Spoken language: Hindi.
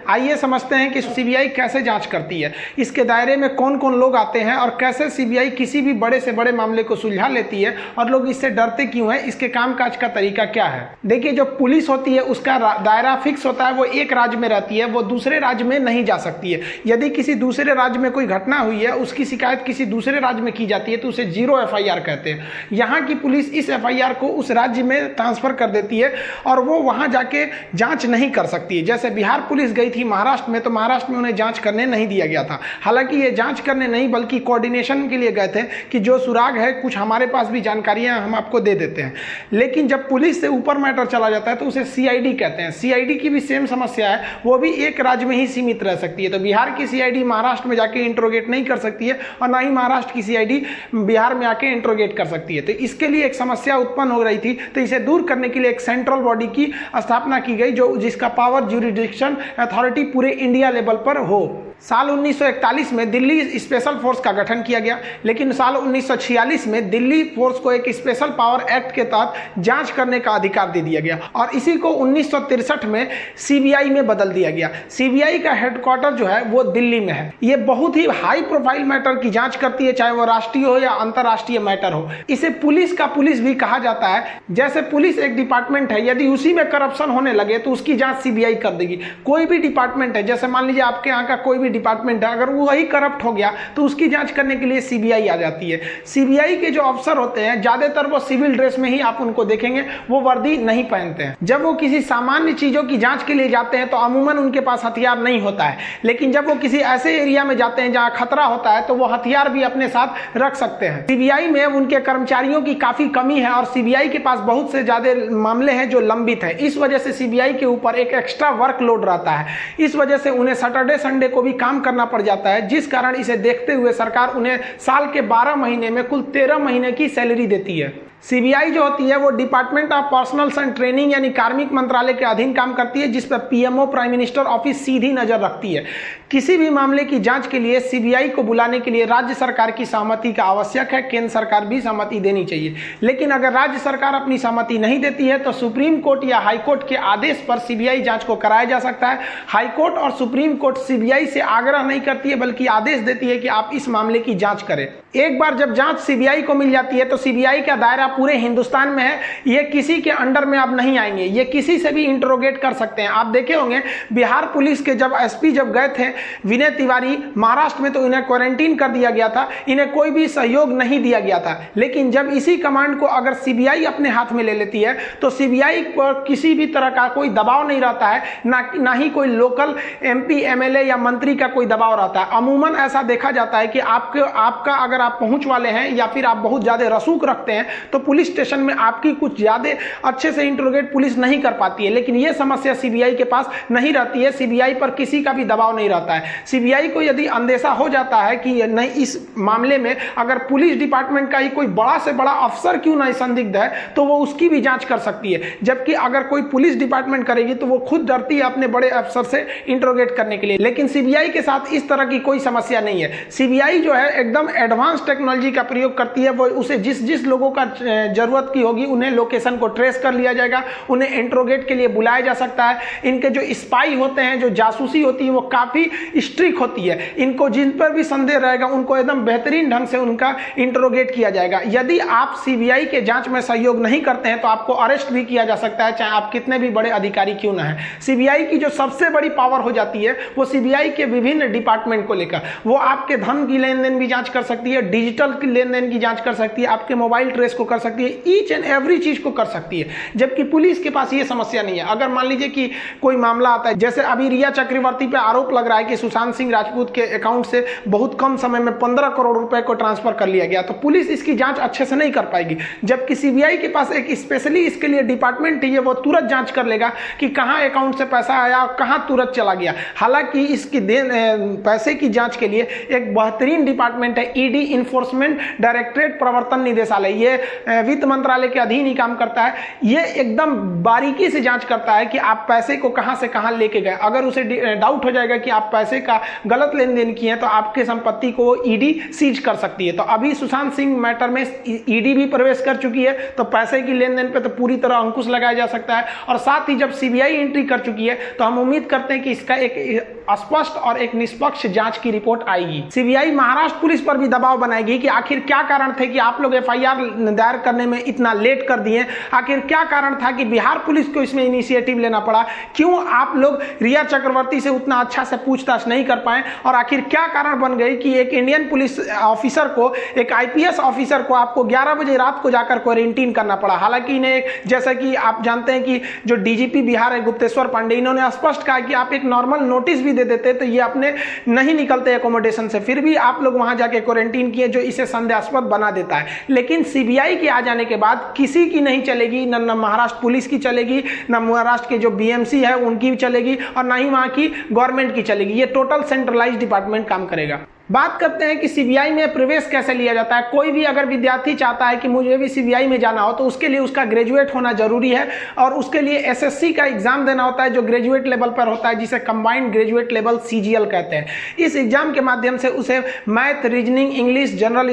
आइए समझते हैं कि सीबीआई कैसे जांच करती है, इसके दायरे में कौन कौन लोग आते हैं और कैसे सीबीआई किसी भी बड़े से बड़े मामले को सुलझा लेती है और लोग इससे डरते क्यों हैं, इसके कामकाज का तरीका क्या है। देखिए, जो पुलिस होती है उसका दायरा फिक्स होता है, वो एक राज्य में रहती है, वो दूसरे राज्य में नहीं जा सकती है। यदि किसी दूसरे राज्य में कोई घटना हुई है, उसकी शिकायत किसी दूसरे राज्य में की जाती है तो उसे जीरो एफआईआर कहते हैं। यहाँ की पुलिस इस एफआईआर को उस राज्य में ट्रांसफर कर देती है और वो वहाँ जाके जांच नहीं कर सकती है। जैसे बिहार पुलिस गई थी महाराष्ट्र में, तो महाराष्ट्र में उन्हें जांच करने नहीं दिया गया था। हालांकि ये जांच करने नहीं बल्कि कोऑर्डिनेशन के लिए गए थे कि जो सुराग है, कुछ हमारे पास भी जानकारियां हम आपको दे देते हैं। लेकिन जब पुलिस से ऊपर मैटर चला जाता है तो उसे सीआईडी कहते हैं। सीआईडी की भी सेम समस्या है, वो भी एक राज्य में ही सीमित रह सकती है। तो बिहार की सीआईडी महाराष्ट्र में जाके इंट्रोगेट नहीं कर सकती है और ना ही महाराष्ट्र की सीआईडी बिहार में आके इंट्रोगेट कर सकती है। तो इसके लिए एक समस्या उत्पन्न हो रही थी, तो इसे दूर करने के लिए एक सेंट्रल बॉडी की स्थापना की गई जो जिसका पावर ज्यूरिडिक्शन अथॉरिटी पूरे इंडिया लेवल पर हो। साल 1941 में दिल्ली स्पेशल फोर्स का गठन किया गया, लेकिन साल 1946 में दिल्ली फोर्स को एक स्पेशल पावर एक्ट के तहत जांच करने का अधिकार दे दिया गया और इसी को 1963 में सीबीआई में बदल दिया गया। सीबीआई का हेडक्वार्टर जो है वो दिल्ली में है। ये बहुत ही हाई प्रोफाइल मैटर की जांच करती है, चाहे वो राष्ट्रीय हो या अंतर्राष्ट्रीय मैटर हो। इसे पुलिस का पुलिस भी कहा जाता है। जैसे पुलिस एक डिपार्टमेंट है, यदि उसी में करप्शन होने लगे तो उसकी जांच सीबीआई कर देगी। कोई भी डिपार्टमेंट है, जैसे मान लीजिए आपके यहाँ का कोई भी डिपार्टमेंट है, अगर वो वही करप्ट हो गया तो उसकी जांच करने के लिए सीबीआई आ जाती है। सीबीआई के जो अफसर होते हैं ज्यादातर वो सिविल ड्रेस में ही आप उनको देखेंगे, वो वर्दी नहीं पहनते हैं। जब वो किसी सामान्य चीजों की जांच के लिए जाते हैं तो अमूमन उनके पास हथियार नहीं होता है, लेकिन जब वो किसी ऐसे एरिया में जाते हैं जहां खतरा होता है तो वो हथियार भी अपने साथ रख सकते हैं। सीबीआई में उनके कर्मचारियों की काफी कमी है और सीबीआई के पास बहुत से ज्यादा मामले हैं जो लंबित है। इस वजह से सीबीआई के ऊपर एक एक्स्ट्रा वर्कलोड रहता है। इस वजह से उन्हें सैटरडे संडे को भी काम करना पड़ जाता है, जिस कारण इसे देखते हुए सरकार उन्हें साल के 12 महीने में कुल 13 महीने की सैलरी देती है। सीबीआई जो होती है वो department of personal and training यानी कार्मिक मंत्रालय के अधीन काम करती है, जिस पर पीएमओ प्राइम मिनिस्टर ऑफिस सीधी नजर रखती है। किसी भी मामले की जांच के लिए सीबीआई को बुलाने के लिए राज्य सरकार की सहमति का आवश्यक है, केंद्र सरकार भी सहमति देनी चाहिए। लेकिन अगर राज्य सरकार अपनी सहमति नहीं देती है तो सुप्रीम कोर्ट या हाई कोर्ट के आदेश पर सीबीआई जांच को कराया जा सकता है। हाई कोर्ट और सुप्रीम कोर्ट सीबीआई से आग्रह नहीं करती है बल्कि आदेश देती है कि आप इस मामले की जांच करें। एक बार जब जांच सीबीआई को मिल जाती है तो सीबीआई का दायरा पूरे हिंदुस्तान में है, ये किसी के अंडर में अब नहीं आएंगे, ये किसी से भी इंट्रोगेट कर सकते हैं। आप देखे होंगे बिहार पुलिस के जब एसपी जब गए थे विनय तिवारी महाराष्ट्र में, तो इन्हें क्वारंटीन कर दिया गया था, इन्हें कोई भी सहयोग नहीं दिया गया था। लेकिन जब इसी कमांड को अगर सीबीआई अपने हाथ में ले लेती है तो सीबीआई पर किसी भी तरह का कोई दबाव नहीं रहता है, ना ही कोई लोकल एमपी एमएलए या मंत्री का कोई दबाव रहता है। अमूमन ऐसा देखा जाता है कि आपका अगर आप पहुंच वाले हैं या फिर आप बहुत ज्यादा रसूख रखते हैं तो पुलिस स्टेशन में आपकी कुछ ज्यादा अच्छे से इंट्रोगेट पुलिस नहीं कर पाती है। लेकिन यह समस्या सीबीआई के पास नहीं रहती है, सीबीआई पर किसी का भी दबाव नहीं रहता है। सीबीआई को यदि अंदेशा हो जाता है कि नहीं इस मामले में अगर पुलिस डिपार्टमेंट का ही कोई बड़ा से बड़ा अफसर क्यों नहीं संदिग्ध है तो वो उसकी भी जांच कर सकती है। जबकि अगर कोई पुलिस डिपार्टमेंट करेगी तो वो खुद डरती है अपने बड़े अफसर से इंट्रोगेट करने के लिए। लेकिन सीबीआई के साथ इस तरह की कोई समस्या नहीं है। सीबीआई जो है एकदम एडवांस टेक्नोलॉजी का प्रयोग करती है। वो उसे जिस लोगों का जरूरत की होगी उन्हें लोकेशन को ट्रेस कर लिया जाएगा, उन्हें इंट्रोगेट के लिए बुलाया जा सकता है। इनके जो स्पाई होते हैं, जो जासूसी होती है वो काफी स्ट्रिक्ट होती है। इनको जिन पर भी संदेह रहेगा उनको एकदम बेहतरीन ढंग से उनका इंट्रोगेट किया जाएगा। यदि आप सीबीआई के जांच में सहयोग नहीं करते हैं तो आपको अरेस्ट भी किया जा सकता है, चाहे आप कितने भी बड़े अधिकारी क्यों ना है। सीबीआई की जो सबसे बड़ी पावर हो जाती है वो सीबीआई के विभिन्न डिपार्टमेंट को लेकर, वो आपके धन की लेन देन भी जांच कर सकती है, डिजिटल की लेन देन की जांच कर सकती है, आपके मोबाइल ट्रेस को कर सकती है, ईच एंड एवरी चीज को कर सकती है। जबकि पुलिस के पास ये समस्या नहीं है। अगर मान लीजिए कि कोई मामला आता है, जैसे अभी रिया चक्रवर्ती पे आरोप लग रहा है कि सुशांत सिंह राजपूत के अकाउंट से बहुत कम समय में 15 करोड़ रुपए को ट्रांसफर कर लिया गया, तो पुलिस इसकी जांच अच्छे से नहीं कर पाएगी। जबकि सीबीआई के पास एक स्पेशली इसके लिए डिपार्टमेंट है, वो तुरंत जांच कर लेगा कि कहां अकाउंट से पैसा आया और कहां तुरंत चला गया। हालांकि इसकी पैसे की जांच के लिए एक बेहतरीन डिपार्टमेंट है ईडी, इन्फोर्समेंट डायरेक्टरेट, प्रवर्तन निदेशालय, ये वित्त मंत्रालय के अधीन ही काम करता है। ये एकदम बारीकी से जांच करता है कि आप पैसे को कहां से कहां लेके गए। अगर उसे डाउट हो जाएगा कि आप पैसे का गलत लेन देन किए तो आपके संपत्ति को ईडी सीज कर सकती है। तो अभी सुशांत सिंह मैटर में ईडी भी प्रवेश कर चुकी है, तो पैसे की लेन देन पे तो पूरी तरह अंकुश लगाया जा सकता है। और साथ ही जब सीबीआई एंट्री कर चुकी है तो हम उम्मीद करते हैं कि इसका एक स्पष्ट और एक निष्पक्ष जांच की रिपोर्ट आएगी। सीबीआई महाराष्ट्र पुलिस पर भी दबाव बनाएगी कि आखिर क्या कारण थे कि आप लोग एफआईआर दायर करने में इतना लेट कर दिए, आखिर क्या कारण था कि बिहार पुलिस को इसमें इनिशिएटिव लेना पड़ा, क्यों आप लोग रिया चक्रवर्ती से उतना अच्छा से पूछताछ नहीं कर पाए, और आखिर क्या कारण बन गई कि एक इंडियन पुलिस ऑफिसर को, एक आईपीएस ऑफिसर को आपको 11 बजे रात को जाकर क्वारंटीन करना पड़ा। हालांकि इन्हें, जैसा कि आप जानते हैं कि जो डीजीपी बिहार है गुप्तेश्वर पांडे, इन्होंने स्पष्ट कहा कि आप एक नॉर्मल नोटिस भी दे देते तो ये अपने नहीं निकलते एकोमोडेशन से, फिर भी आप लोग वहां जाके क्वारंटीन किए, जो इसे संदेहास्पद बना देता है। लेकिन सीबीआई के आ जाने के बाद किसी की नहीं चलेगी, न महाराष्ट्र पुलिस की चलेगी, न महाराष्ट्र के जो बीएमसी है उनकी भी चलेगी, और ना ही वहां की गवर्नमेंट की चलेगी। ये टोटल सेंट्रलाइज्ड डिपार्टमेंट काम करेगा। बात करते हैं कि सीबीआई में प्रवेश कैसे लिया जाता है। कोई भी अगर विद्यार्थी चाहता है कि मुझे भी सीबीआई में जाना हो तो उसके लिए उसका ग्रेजुएट होना जरूरी है, और उसके लिए एसएससी का एग्जाम देना होता है जो ग्रेजुएट लेवल पर होता है, जिसे कंबाइंड ग्रेजुएट लेवल सीजीएल कहते हैं। इस एग्जाम के माध्यम से उसे मैथ, रीजनिंग, इंग्लिश, जनरल